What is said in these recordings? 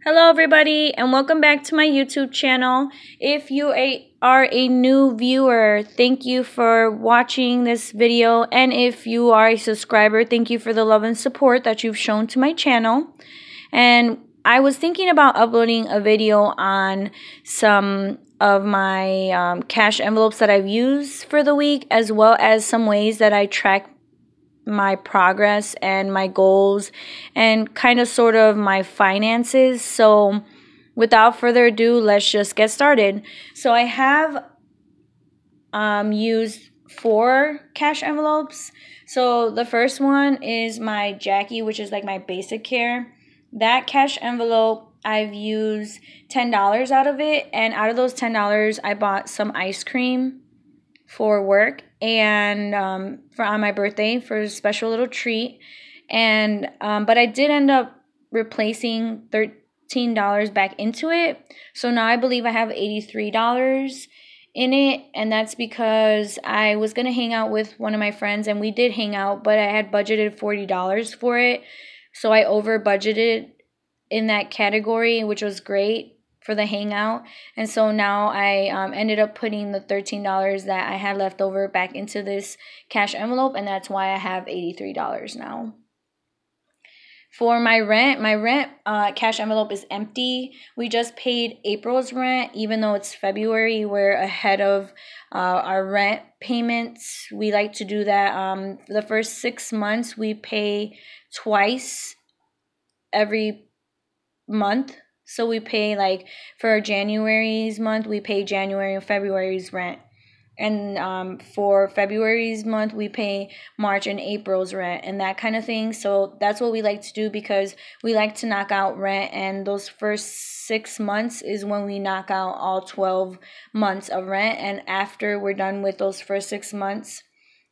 Hello everybody and welcome back to my YouTube channel. If you are a new viewer, thank you for watching this video, and if you are a subscriber, thank you for the love and support that you've shown to my channel. And I was thinking about uploading a video on some of my cash envelopes that I've used for the week, as well as some ways that I track my progress and my goals and kind of sort of my finances. So without further ado, let's just get started. So I have used 4 cash envelopes. So the first one is my Jackie, which is like my basic care. That cash envelope, I've used $10 out of it, and out of those $10 I bought some ice cream for work and for on my birthday for a special little treat. And but I did end up replacing $13 back into it, so now I believe I have $83 in it. And that's because I was gonna hang out with one of my friends, and we did hang out, but I had budgeted $40 for it, so I over budgeted in that category, which was great for the hangout. And so now I ended up putting the $13 that I had left over back into this cash envelope, and that's why I have $83 now. For my rent cash envelope is empty. We just paid April's rent, even though it's February. We're ahead of our rent payments. We like to do that. The first 6 months we pay twice every month. So we pay, like, for January's month, we pay January and February's rent. And for February's month, we pay March and April's rent and that kind of thing. So that's what we like to do, because we like to knock out rent. And those first 6 months is when we knock out all 12 months of rent. And after we're done with those first 6 months,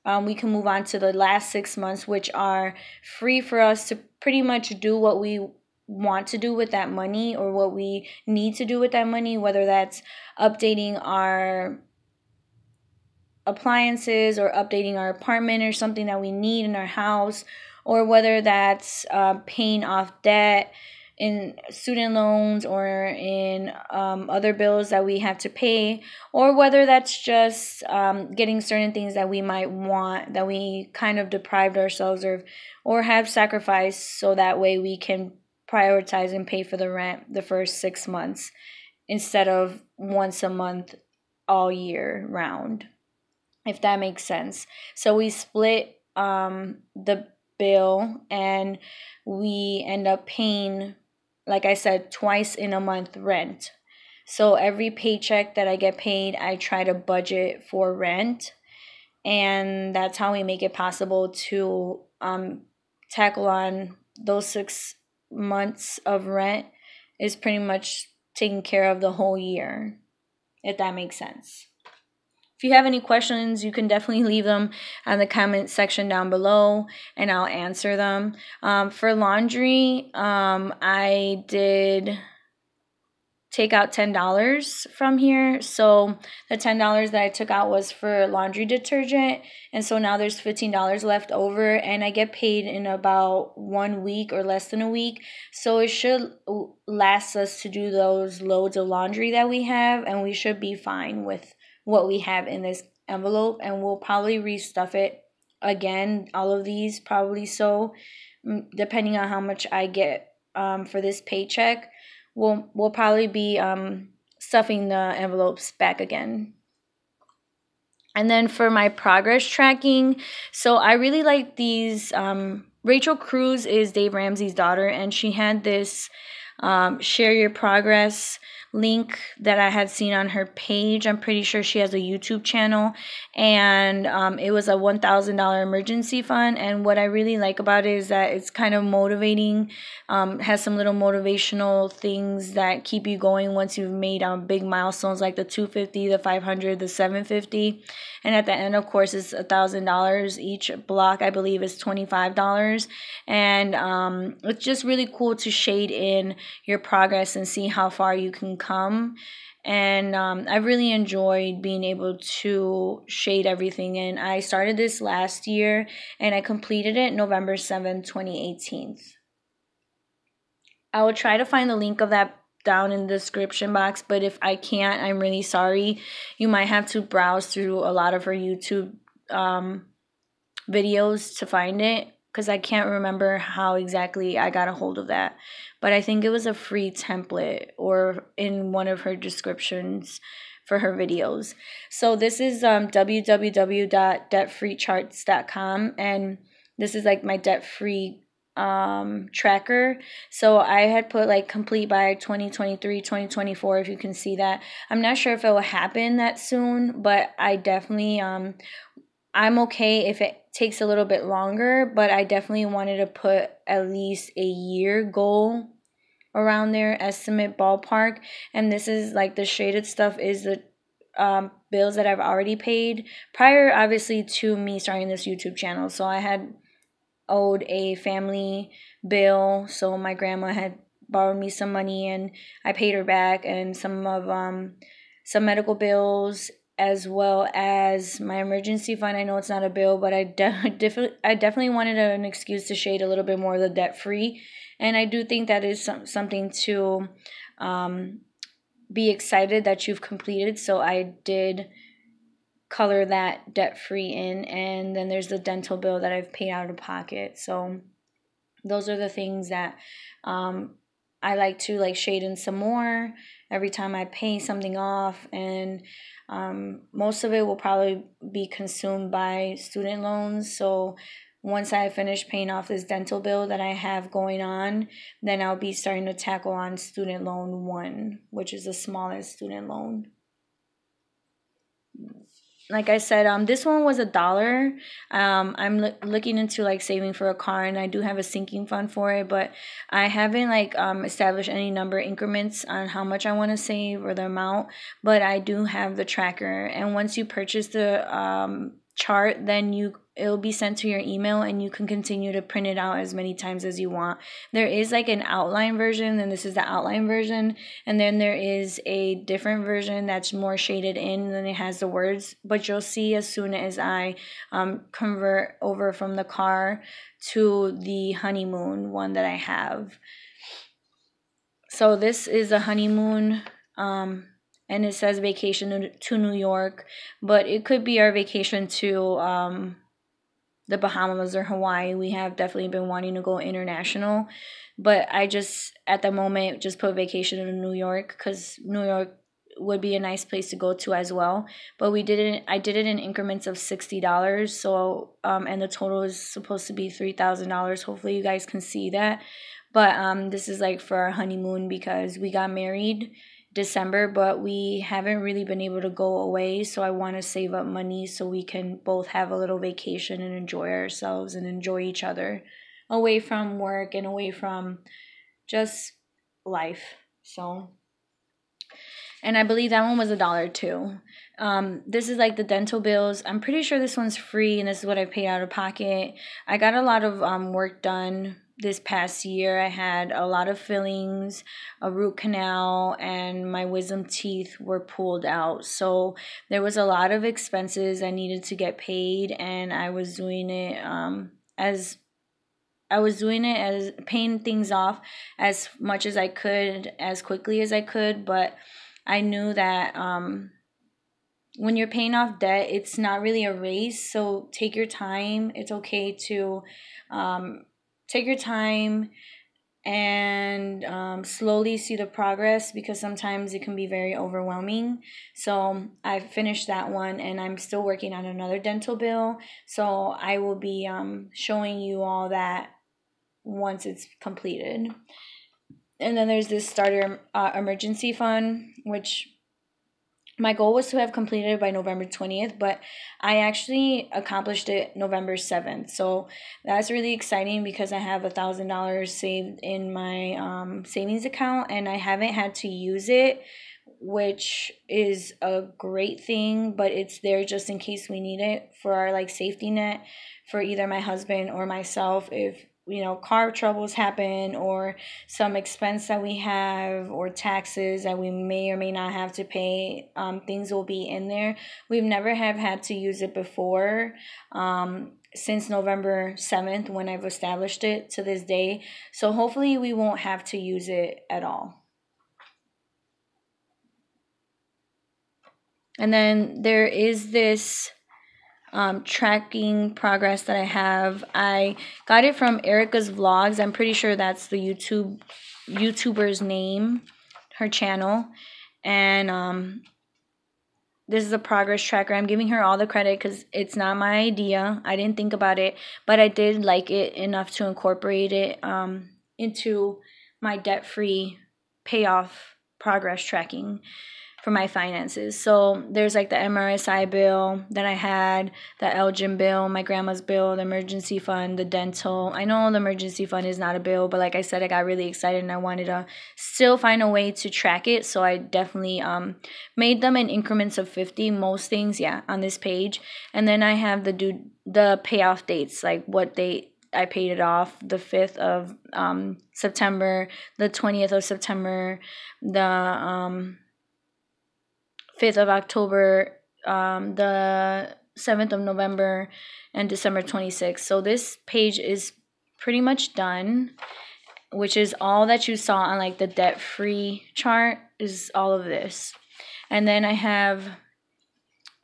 we can move on to the last 6 months, which are free for us to pretty much do what we want to do with that money, or what we need to do with that money, whether that's updating our appliances or updating our apartment or something that we need in our house, or whether that's paying off debt in student loans or in other bills that we have to pay, or whether that's just getting certain things that we might want that we kind of deprived ourselves of or have sacrificed, so that way we can prioritize and pay for the rent the first 6 months instead of once a month all year round, if that makes sense. So we split the bill, and we end up paying, like I said, twice in a month rent. So every paycheck that I get paid, I try to budget for rent, and that's how we make it possible to tackle on those 6 months of rent, is pretty much taking care of the whole year, if that makes sense. If you have any questions, you can definitely leave them in the comment section down below, and I'll answer them. For laundry, I did take out $10 from here. So the $10 that I took out was for laundry detergent, and so now there's $15 left over, and I get paid in about 1 week or less than a week. So it should last us to do those loads of laundry that we have, and we should be fine with what we have in this envelope. And we'll probably restuff it again, all of these probably, so depending on how much I get for this paycheck, we'll probably be stuffing the envelopes back again. And then for my progress tracking, so I really like these. Racheal Cruze is Dave Ramsey's daughter, and she had this share your progress link that I had seen on her page. I'm pretty sure she has a YouTube channel, and it was a $1,000 emergency fund. And what I really like about it is that it's kind of motivating, has some little motivational things that keep you going once you've made big milestones like the 250, the 500, the 750. And at the end, of course, it's $1,000. Each block, I believe, is $25. And it's just really cool to shade in your progress and see how far you can come. And I really enjoyed being able to shade everything in. I started this last year, and I completed it November 7th, 2018. I will try to find the link of that down in the description box, but if I can't, I'm really sorry. You might have to browse through a lot of her YouTube videos to find it, because I can't remember how exactly I got a hold of that. But I think it was a free template or in one of her descriptions for her videos. So this is www.debtfreecharts.com, and this is like my debt-free tracker. So I had put like complete by 2023, 2024, if you can see that. I'm not sure if it will happen that soon, but I definitely I'm okay if it takes a little bit longer, but I definitely wanted to put at least a year goal around there, estimate ballpark. And this is like the shaded stuff is the bills that I've already paid prior, obviously, to me starting this YouTube channel. So I had owed a family bill, so my grandma had borrowed me some money and I paid her back, and some of some medical bills, as well as my emergency fund. I know it's not a bill, but I definitely wanted an excuse to shade a little bit more of the debt free, and I do think that is something to be excited that you've completed. So I did color that debt free in, and then there's the dental bill that I've paid out of pocket. So those are the things that I like to like shade in some more every time I pay something off, and most of it will probably be consumed by student loans. So once I finish paying off this dental bill that I have going on, then I'll be starting to tackle on student loan 1, which is the smallest student loan. Like I said, this one was $1. I'm looking into like saving for a car, and I do have a sinking fund for it, but I haven't like established any number increments on how much I want to save or the amount. But I do have the tracker, and once you purchase the chart, then it'll be sent to your email, and you can continue to print it out as many times as you want. There is like an outline version, and this is the outline version, and then there is a different version that's more shaded in, and then it has the words. But you'll see as soon as I convert over from the car to the honeymoon one that I have. So this is a honeymoon, and it says vacation to New York, but it could be our vacation to the Bahamas or Hawaii. We have definitely been wanting to go international, but I just at the moment just put vacation in New York because New York would be a nice place to go to as well. But I did it in increments of $60. So and the total is supposed to be $3,000. Hopefully you guys can see that. But this is like for our honeymoon because we got married December, but we haven't really been able to go away. So I want to save up money so we can both have a little vacation and enjoy ourselves and enjoy each other away from work and away from just life. So, and I believe that one was $1 too. This is like the dental bills. I'm pretty sure this one's free, and this is what I paid out of pocket. I got a lot of work done this past year. I had a lot of fillings, a root canal, and my wisdom teeth were pulled out. So there was a lot of expenses I needed to get paid, and I was doing it as paying things off as much as I could, as quickly as I could. But I knew that when you're paying off debt, it's not really a race. So take your time. It's okay to take your time and slowly see the progress, because sometimes it can be very overwhelming. So I finished that one, and I'm still working on another dental bill. So I will be showing you all that once it's completed. And then there's this starter emergency fund, which my goal was to have completed by November 20th, but I actually accomplished it November 7th. So that's really exciting because I have $1,000 saved in my savings account, and I haven't had to use it, which is a great thing, but it's there just in case we need it for our like safety net for either my husband or myself if car troubles happen, or some expense that we have, or taxes that we may or may not have to pay, things will be in there. We've never have had to use it before, since November 7th when I've established it to this day. So hopefully we won't have to use it at all. And then there is this tracking progress that I have. I got it from Erica's Vlogs. I'm pretty sure that's the YouTuber's name, her channel. And this is a progress tracker. I'm giving her all the credit because it's not my idea. I didn't think about it, but I did like it enough to incorporate it into my debt-free payoff progress tracking for my finances. So there's like the MRSI bill that I had, the Elgin bill, my grandma's bill, the emergency fund, the dental. I know the emergency fund is not a bill, but like I said, I got really excited and I wanted to still find a way to track it. So I definitely made them in increments of 50, most things, on this page. And then I have the payoff dates, like what date I paid it off, the 5th of September, the 20th of September, the 5th of October, the 7th of November, and December 26th. So this page is pretty much done, which is all that you saw on like the debt-free chart is all of this. And then I have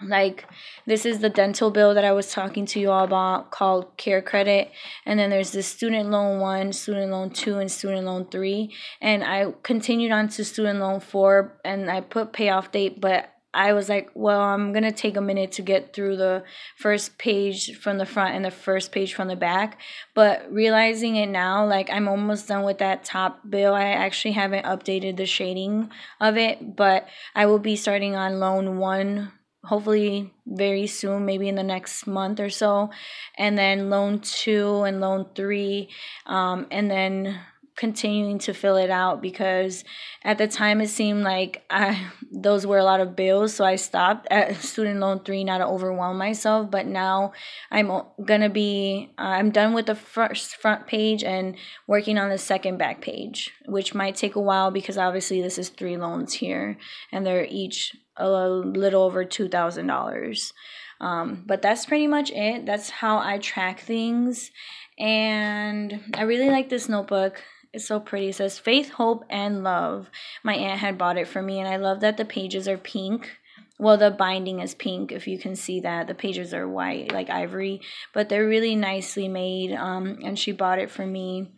like, this is the dental bill that I was talking to you all about called Care Credit. And then there's the student loan 1, student loan 2, and student loan 3. And I continued on to student loan 4 and I put payoff date, but I was like, well, I'm going to take a minute to get through the first page from the front and the first page from the back. But realizing it now, like I'm almost done with that top bill. I actually haven't updated the shading of it, but I will be starting on loan 1 hopefully very soon, maybe in the next month or so, and then loan 2 and loan 3, and then continuing to fill it out, because at the time it seemed like those were a lot of bills, so I stopped at student loan 3 not to overwhelm myself. But now I'm gonna be I'm done with the first front page and working on the second back page, which might take a while because obviously this is 3 loans here and they're each a little over $2,000. But that's pretty much it. That's how I track things. And I really like this notebook. It's so pretty. It says Faith, Hope, and Love. My aunt had bought it for me, and I love that the pages are pink. Well, the binding is pink, if you can see that. The pages are white, like ivory, but they're really nicely made, and she bought it for me.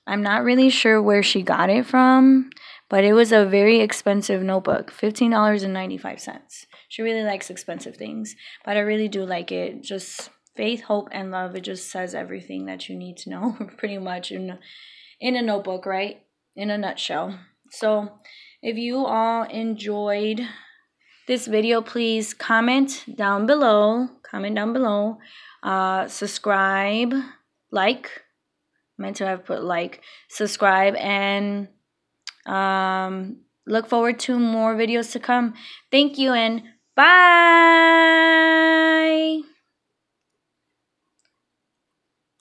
I'm not really sure where she got it from, but it was a very expensive notebook, $15.95. She really likes expensive things, but I really do like it. Just Faith, Hope, and Love. It just says everything that you need to know pretty much in a notebook, right? In a nutshell. So if you all enjoyed this video, please comment down below. Subscribe, like. Meant to have put like, subscribe, and look forward to more videos to come. Thank you and bye.